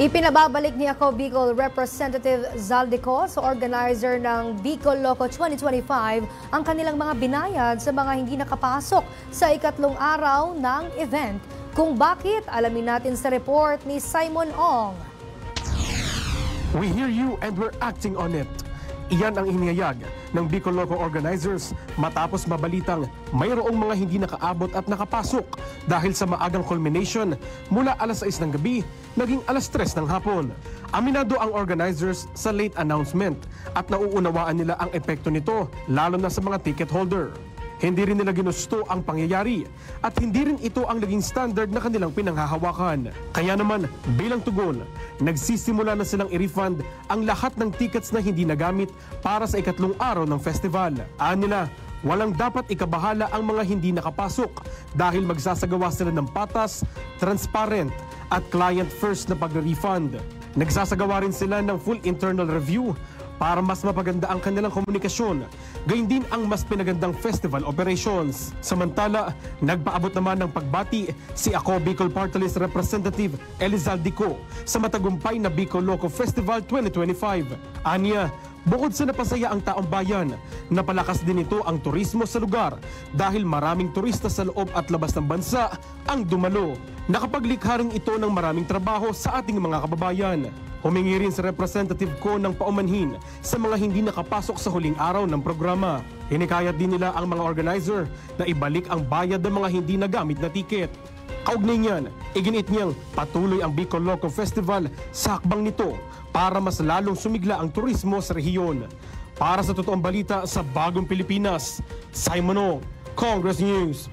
Ipinababalik ni Ako Bicol Representative Zaldico sa organizer ng Bicol Loco 2025 ang kanilang mga binayad sa mga hindi nakapasok sa ikatlong araw ng event. Kung bakit, alamin natin sa report ni Simon Ong. We hear you and we're acting on it. Iyan ang inihayag ng Bicol Loco organizers matapos mabalitang mayroong mga hindi nakaabot at nakapasok dahil sa maagang culmination mula alas 6 ng gabi naging alas 3 ng hapon. Aminado ang organizers sa late announcement at nauunawaan nila ang epekto nito lalo na sa mga ticket holder. Hindi rin nila ginusto ang pangyayari at hindi rin ito ang naging standard na kanilang pinanghahawakan. Kaya naman, bilang tugon, nagsisimula na silang i-refund ang lahat ng tickets na hindi nagamit para sa ikatlong araw ng festival. Anila, walang dapat ikabahala ang mga hindi nakapasok dahil magsasagawa sila ng patas, transparent at client-first na pag-refund. Nagsasagawa rin sila ng full internal review para mas mapaganda ang kanilang komunikasyon, gayon din ang mas pinagandang festival operations. Samantala, nagpaabot naman ng pagbati si Ako Bicol Party List Representative Elizaldico sa matagumpay na Bicol Loco Festival 2025. Anya, bukod sa napasaya ang taong bayan, napalakas din ito ang turismo sa lugar dahil maraming turista sa loob at labas ng bansa ang dumalo. Nakapaglikha rin ito ng maraming trabaho sa ating mga kababayan. Humingi rin sa representative ko ng paumanhin sa mga hindi nakapasok sa huling araw ng programa. Hinikayat din nila ang mga organizer na ibalik ang bayad ng mga hindi nagamit na tiket. Kaugnay niyan, iginit niyang patuloy ang Bicol Loco Festival sa hakbang nito para mas lalong sumigla ang turismo sa rehiyon. Para sa totoong balita sa Bagong Pilipinas, Simon O, Congress News.